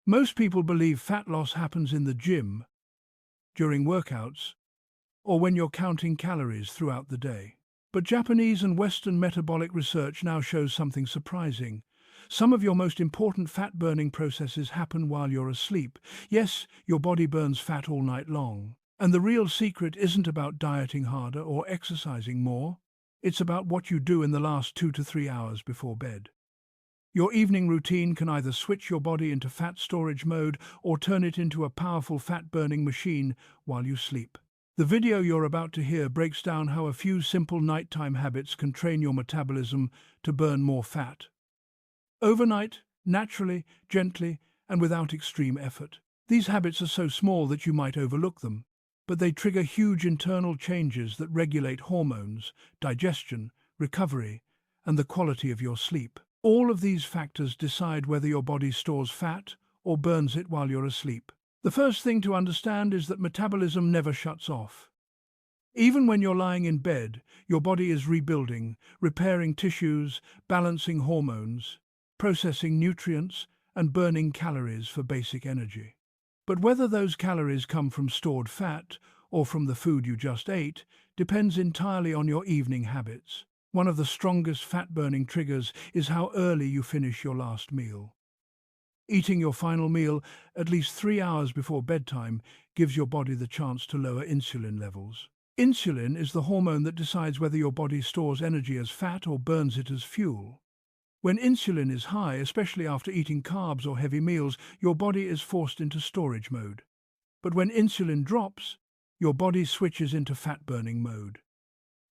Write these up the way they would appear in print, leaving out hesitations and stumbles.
Most people believe fat loss happens in the gym, during workouts, or when you're counting calories throughout the day. But Japanese and Western metabolic research now shows something surprising. Some of your most important fat-burning processes happen while you're asleep. Yes, your body burns fat all night long. And the real secret isn't about dieting harder or exercising more. It's about what you do in the last 2 to 3 hours before bed. Your evening routine can either switch your body into fat storage mode or turn it into a powerful fat-burning machine while you sleep. The video you're about to hear breaks down how a few simple nighttime habits can train your metabolism to burn more fat. Overnight, naturally, gently, and without extreme effort. These habits are so small that you might overlook them, but they trigger huge internal changes that regulate hormones, digestion, recovery, and the quality of your sleep. All of these factors decide whether your body stores fat or burns it while you're asleep. The first thing to understand is that metabolism never shuts off. Even when you're lying in bed, your body is rebuilding, repairing tissues, balancing hormones, processing nutrients, and burning calories for basic energy. But whether those calories come from stored fat or from the food you just ate depends entirely on your evening habits. One of the strongest fat-burning triggers is how early you finish your last meal. Eating your final meal at least 3 hours before bedtime gives your body the chance to lower insulin levels. Insulin is the hormone that decides whether your body stores energy as fat or burns it as fuel. When insulin is high, especially after eating carbs or heavy meals, your body is forced into storage mode. But when insulin drops, your body switches into fat-burning mode.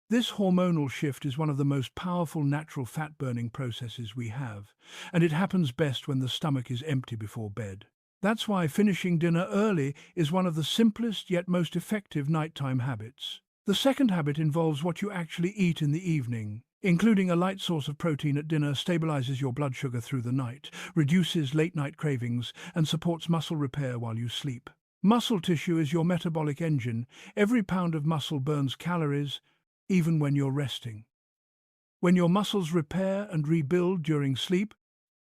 This hormonal shift is one of the most powerful natural fat-burning processes we have, and it happens best when the stomach is empty before bed. That's why finishing dinner early is one of the simplest yet most effective nighttime habits. The second habit involves what you actually eat in the evening. Including a light source of protein at dinner stabilizes your blood sugar through the night, reduces late-night cravings, and supports muscle repair while you sleep. Muscle tissue is your metabolic engine. Every pound of muscle burns calories, even when you're resting. When your muscles repair and rebuild during sleep,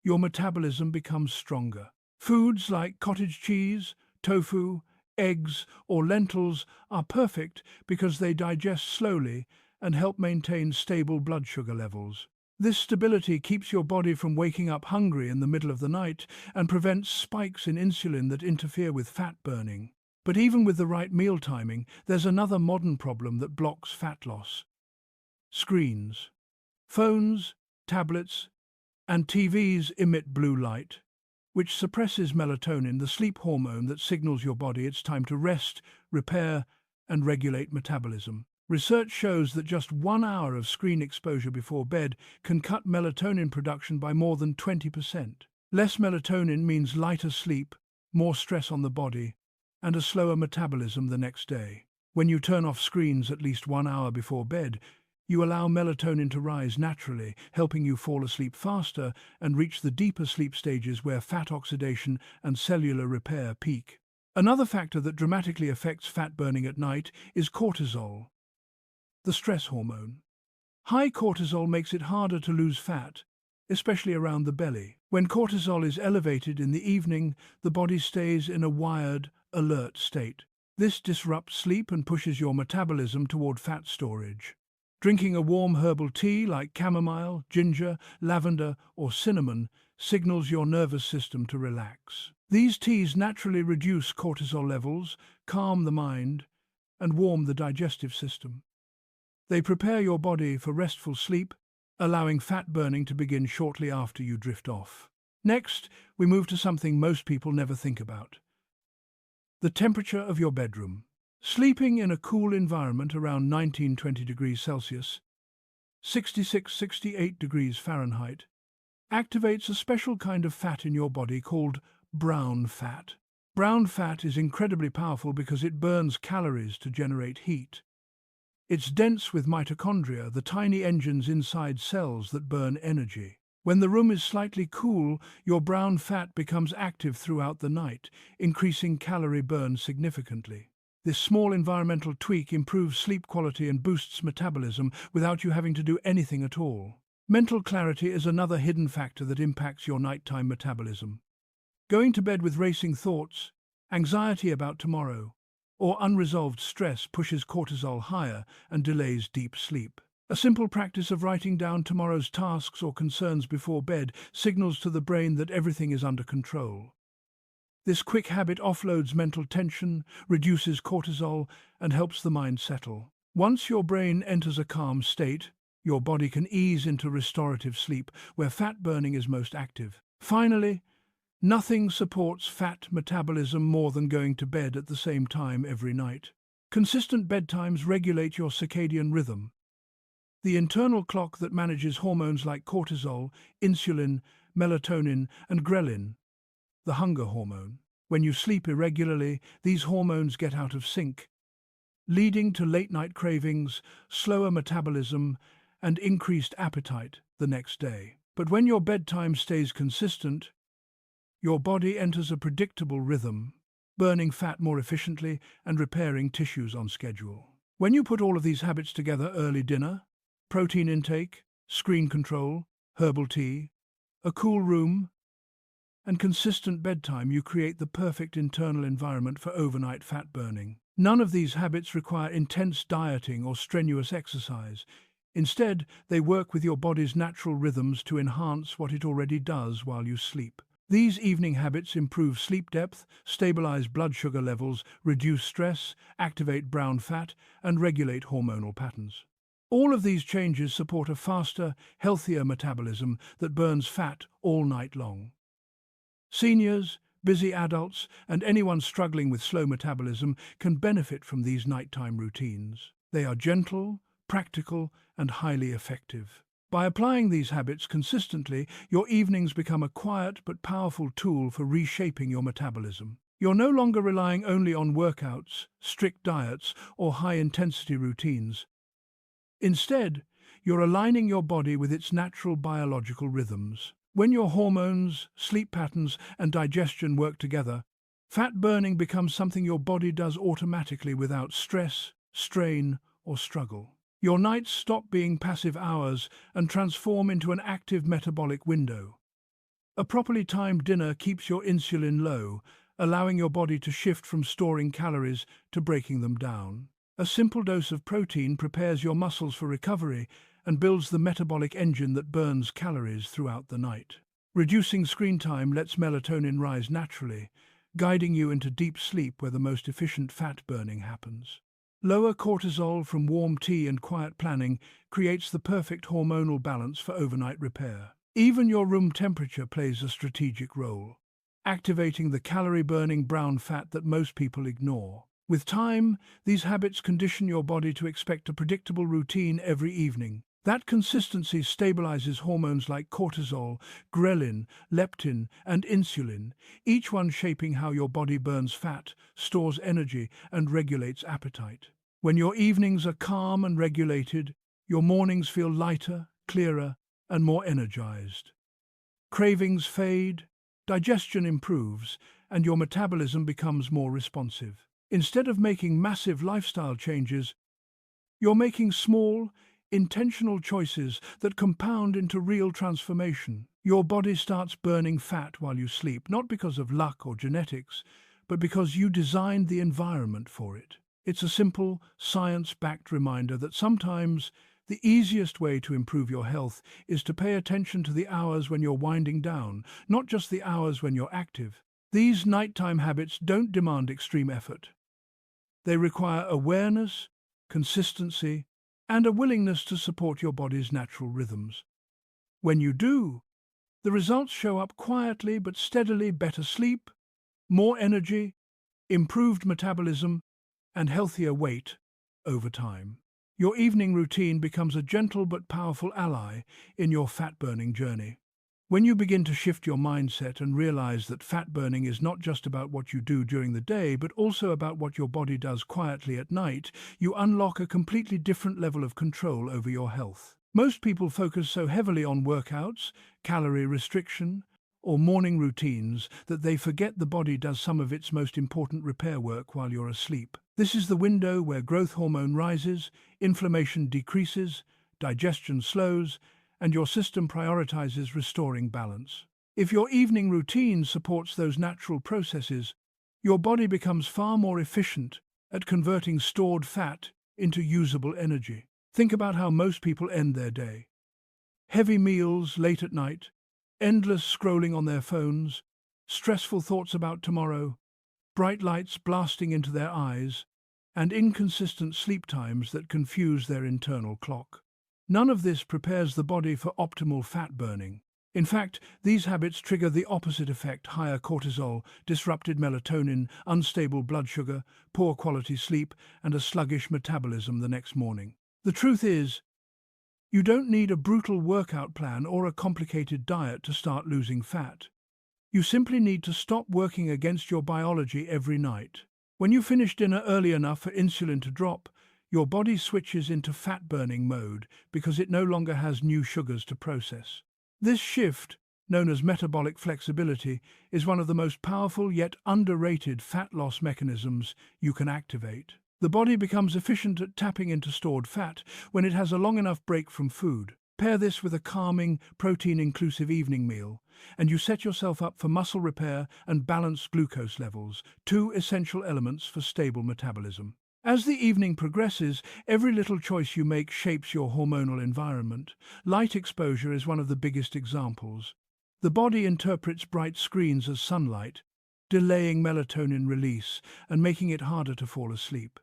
your metabolism becomes stronger. Foods like cottage cheese, tofu, eggs, or lentils are perfect because they digest slowly and help maintain stable blood sugar levels. This stability keeps your body from waking up hungry in the middle of the night and prevents spikes in insulin that interfere with fat burning. But even with the right meal timing, there's another modern problem that blocks fat loss. Screens. Phones, tablets, and TVs emit blue light, which suppresses melatonin, the sleep hormone that signals your body it's time to rest, repair, and regulate metabolism. Research shows that just 1 hour of screen exposure before bed can cut melatonin production by more than 20%. Less melatonin means lighter sleep, more stress on the body, and a slower metabolism the next day. When you turn off screens at least 1 hour before bed, you allow melatonin to rise naturally, helping you fall asleep faster and reach the deeper sleep stages where fat oxidation and cellular repair peak. Another factor that dramatically affects fat burning at night is cortisol, the stress hormone. High cortisol makes it harder to lose fat, especially around the belly. When cortisol is elevated in the evening, the body stays in a wired, alert state. This disrupts sleep and pushes your metabolism toward fat storage. Drinking a warm herbal tea like chamomile, ginger, lavender, or cinnamon signals your nervous system to relax. These teas naturally reduce cortisol levels, calm the mind, and warm the digestive system. They prepare your body for restful sleep, allowing fat burning to begin shortly after you drift off. Next, we move to something most people never think about: the temperature of your bedroom. Sleeping in a cool environment around 19–20 degrees Celsius, 66–68 degrees Fahrenheit, activates a special kind of fat in your body called brown fat. Brown fat is incredibly powerful because it burns calories to generate heat. It's dense with mitochondria, the tiny engines inside cells that burn energy. When the room is slightly cool, your brown fat becomes active throughout the night, increasing calorie burn significantly. This small environmental tweak improves sleep quality and boosts metabolism without you having to do anything at all. Mental clarity is another hidden factor that impacts your nighttime metabolism. Going to bed with racing thoughts, anxiety about tomorrow, or unresolved stress pushes cortisol higher and delays deep sleep. A simple practice of writing down tomorrow's tasks or concerns before bed signals to the brain that everything is under control. This quick habit offloads mental tension, reduces cortisol, and helps the mind settle. Once your brain enters a calm state, your body can ease into restorative sleep, where fat burning is most active. Finally, nothing supports fat metabolism more than going to bed at the same time every night. Consistent bedtimes regulate your circadian rhythm, the internal clock that manages hormones like cortisol, insulin, melatonin, and ghrelin, the hunger hormone. When you sleep irregularly, these hormones get out of sync, leading to late-night cravings, slower metabolism, and increased appetite the next day. But when your bedtime stays consistent, your body enters a predictable rhythm, burning fat more efficiently and repairing tissues on schedule. When you put all of these habits together, early dinner, protein intake, screen control, herbal tea, a cool room, and consistent bedtime, you create the perfect internal environment for overnight fat burning. None of these habits require intense dieting or strenuous exercise. Instead, they work with your body's natural rhythms to enhance what it already does while you sleep. These evening habits improve sleep depth, stabilize blood sugar levels, reduce stress, activate brown fat, and regulate hormonal patterns. All of these changes support a faster, healthier metabolism that burns fat all night long. Seniors, busy adults, and anyone struggling with slow metabolism can benefit from these nighttime routines. They are gentle, practical, and highly effective. By applying these habits consistently, your evenings become a quiet but powerful tool for reshaping your metabolism. You're no longer relying only on workouts, strict diets, or high-intensity routines. Instead, you're aligning your body with its natural biological rhythms. When your hormones, sleep patterns, and digestion work together, fat burning becomes something your body does automatically without stress, strain, or struggle. Your nights stop being passive hours and transform into an active metabolic window. A properly timed dinner keeps your insulin low, allowing your body to shift from storing calories to breaking them down. A simple dose of protein prepares your muscles for recovery and builds the metabolic engine that burns calories throughout the night. Reducing screen time lets melatonin rise naturally, guiding you into deep sleep where the most efficient fat burning happens. Lower cortisol from warm tea and quiet planning creates the perfect hormonal balance for overnight repair. Even your room temperature plays a strategic role, activating the calorie-burning brown fat that most people ignore. With time, these habits condition your body to expect a predictable routine every evening. That consistency stabilizes hormones like cortisol, ghrelin, leptin, and insulin, each one shaping how your body burns fat, stores energy, and regulates appetite. When your evenings are calm and regulated, your mornings feel lighter, clearer, and more energized. Cravings fade, digestion improves, and your metabolism becomes more responsive. Instead of making massive lifestyle changes, you're making small, intentional choices that compound into real transformation. Your body starts burning fat while you sleep, not because of luck or genetics, but because you designed the environment for it. It's a simple, science-backed reminder that sometimes the easiest way to improve your health is to pay attention to the hours when you're winding down, not just the hours when you're active. These nighttime habits don't demand extreme effort. They require awareness, consistency, and a willingness to support your body's natural rhythms. When you do, the results show up quietly but steadily: better sleep, more energy, improved metabolism, and healthier weight over time. Your evening routine becomes a gentle but powerful ally in your fat-burning journey. When you begin to shift your mindset and realize that fat burning is not just about what you do during the day, but also about what your body does quietly at night, you unlock a completely different level of control over your health. Most people focus so heavily on workouts, calorie restriction, or morning routines that they forget the body does some of its most important repair work while you're asleep. This is the window where growth hormone rises, inflammation decreases, digestion slows, and your system prioritizes restoring balance. If your evening routine supports those natural processes, your body becomes far more efficient at converting stored fat into usable energy. Think about how most people end their day. Heavy meals late at night, endless scrolling on their phones, stressful thoughts about tomorrow, bright lights blasting into their eyes, and inconsistent sleep times that confuse their internal clock. None of this prepares the body for optimal fat burning. In fact, these habits trigger the opposite effect: higher cortisol, disrupted melatonin, unstable blood sugar, poor quality sleep, and a sluggish metabolism the next morning. The truth is, you don't need a brutal workout plan or a complicated diet to start losing fat. You simply need to stop working against your biology every night. When you finish dinner early enough for insulin to drop, your body switches into fat-burning mode because it no longer has new sugars to process. This shift, known as metabolic flexibility, is one of the most powerful yet underrated fat loss mechanisms you can activate. The body becomes efficient at tapping into stored fat when it has a long enough break from food. Pair this with a calming, protein-inclusive evening meal, and you set yourself up for muscle repair and balanced glucose levels, two essential elements for stable metabolism. As the evening progresses, every little choice you make shapes your hormonal environment. Light exposure is one of the biggest examples. The body interprets bright screens as sunlight, delaying melatonin release and making it harder to fall asleep.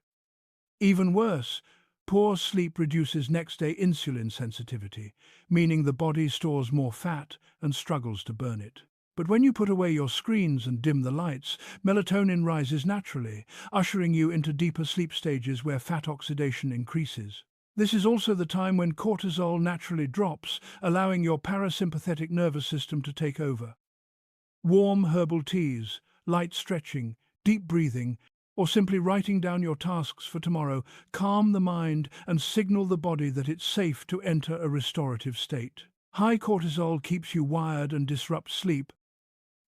Even worse, poor sleep reduces next-day insulin sensitivity, meaning the body stores more fat and struggles to burn it. But when you put away your screens and dim the lights, melatonin rises naturally, ushering you into deeper sleep stages where fat oxidation increases. This is also the time when cortisol naturally drops, allowing your parasympathetic nervous system to take over. Warm herbal teas, light stretching, deep breathing, or simply writing down your tasks for tomorrow calm the mind and signal the body that it's safe to enter a restorative state. High cortisol keeps you wired and disrupts sleep,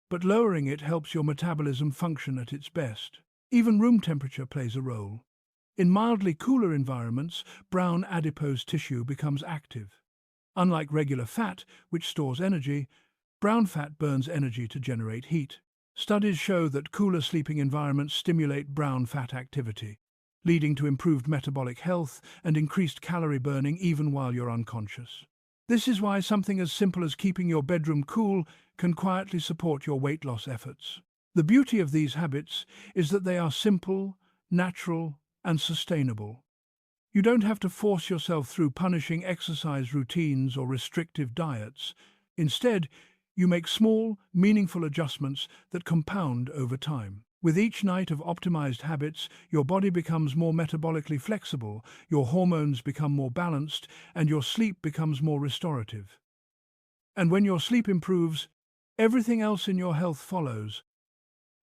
but lowering it helps your metabolism function at its best. Even room temperature plays a role. In mildly cooler environments, brown adipose tissue becomes active. Unlike regular fat, which stores energy, brown fat burns energy to generate heat. Studies show that cooler sleeping environments stimulate brown fat activity, leading to improved metabolic health and increased calorie burning even while you're unconscious. This is why something as simple as keeping your bedroom cool can quietly support your weight loss efforts. The beauty of these habits is that they are simple, natural, and sustainable. You don't have to force yourself through punishing exercise routines or restrictive diets. Instead, you make small, meaningful adjustments that compound over time. With each night of optimized habits, your body becomes more metabolically flexible, your hormones become more balanced, and your sleep becomes more restorative. And when your sleep improves, everything else in your health follows.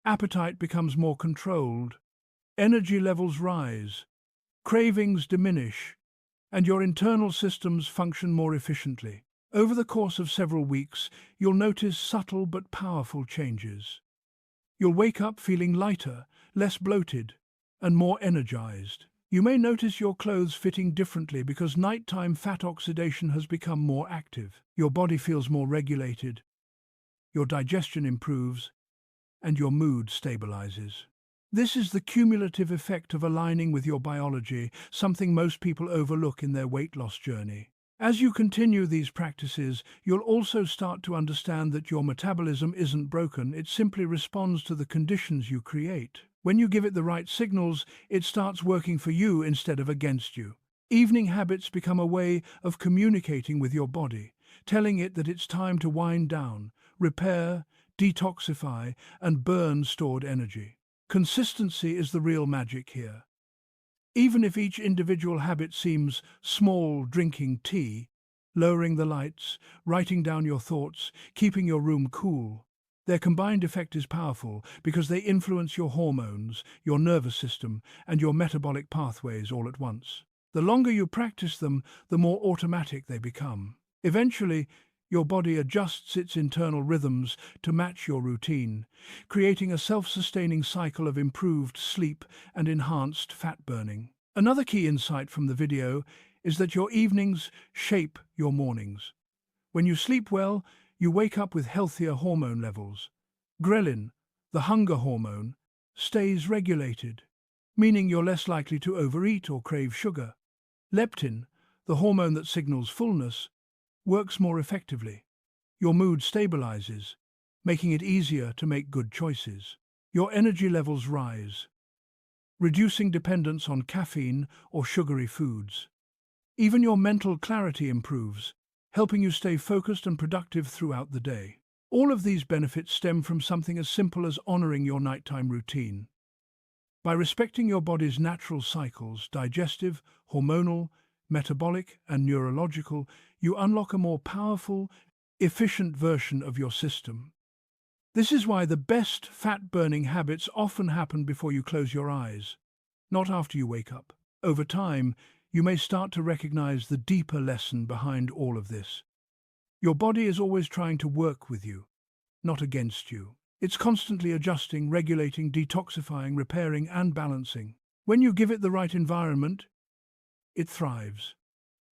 Appetite becomes more controlled, energy levels rise, cravings diminish, and your internal systems function more efficiently. Over the course of several weeks, you'll notice subtle but powerful changes. You'll wake up feeling lighter, less bloated, and more energized. You may notice your clothes fitting differently because nighttime fat oxidation has become more active. Your body feels more regulated, your digestion improves, and your mood stabilizes. This is the cumulative effect of aligning with your biology, something most people overlook in their weight loss journey. As you continue these practices, you'll also start to understand that your metabolism isn't broken, it simply responds to the conditions you create. When you give it the right signals, it starts working for you instead of against you. Evening habits become a way of communicating with your body, telling it that it's time to wind down, repair, detoxify, and burn stored energy. Consistency is the real magic here. Even if each individual habit seems small: drinking tea, lowering the lights, writing down your thoughts, keeping your room cool, their combined effect is powerful because they influence your hormones, your nervous system, and your metabolic pathways all at once. The longer you practice them, the more automatic they become. Eventually, your body adjusts its internal rhythms to match your routine, creating a self-sustaining cycle of improved sleep and enhanced fat burning. Another key insight from the video is that your evenings shape your mornings. When you sleep well, you wake up with healthier hormone levels. Ghrelin, the hunger hormone, stays regulated, meaning you're less likely to overeat or crave sugar. Leptin, the hormone that signals fullness, works more effectively. Your mood stabilizes, making it easier to make good choices. Your energy levels rise, reducing dependence on caffeine or sugary foods. Even your mental clarity improves, helping you stay focused and productive throughout the day. All of these benefits stem from something as simple as honoring your nighttime routine. By respecting your body's natural cycles, digestive, hormonal, metabolic, and neurological, you unlock a more powerful, efficient version of your system. This is why the best fat-burning habits often happen before you close your eyes, not after you wake up. Over time, you may start to recognize the deeper lesson behind all of this. Your body is always trying to work with you, not against you. It's constantly adjusting, regulating, detoxifying, repairing, and balancing. When you give it the right environment, it thrives.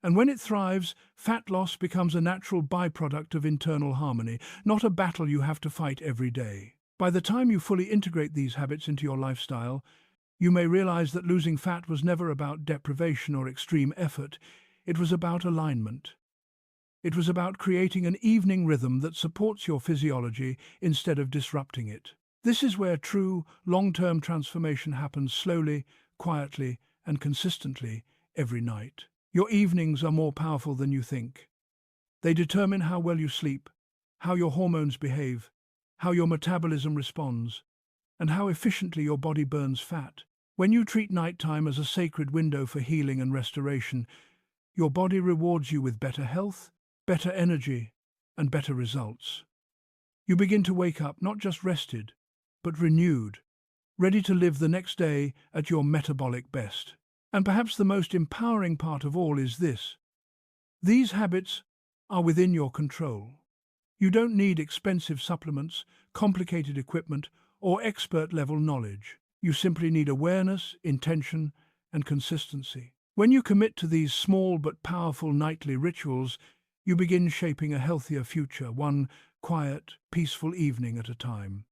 And when it thrives, fat loss becomes a natural byproduct of internal harmony, not a battle you have to fight every day. By the time you fully integrate these habits into your lifestyle, you may realize that losing fat was never about deprivation or extreme effort. It was about alignment. It was about creating an evening rhythm that supports your physiology instead of disrupting it. This is where true, long-term transformation happens slowly, quietly, and consistently every night. Your evenings are more powerful than you think. They determine how well you sleep, how your hormones behave, how your metabolism responds, and how efficiently your body burns fat. When you treat nighttime as a sacred window for healing and restoration, your body rewards you with better health, better energy, and better results. You begin to wake up not just rested, but renewed, ready to live the next day at your metabolic best. And perhaps the most empowering part of all is this: these habits are within your control. You don't need expensive supplements, complicated equipment, or expert-level knowledge. You simply need awareness, intention, and consistency. When you commit to these small but powerful nightly rituals, you begin shaping a healthier future, one quiet, peaceful evening at a time.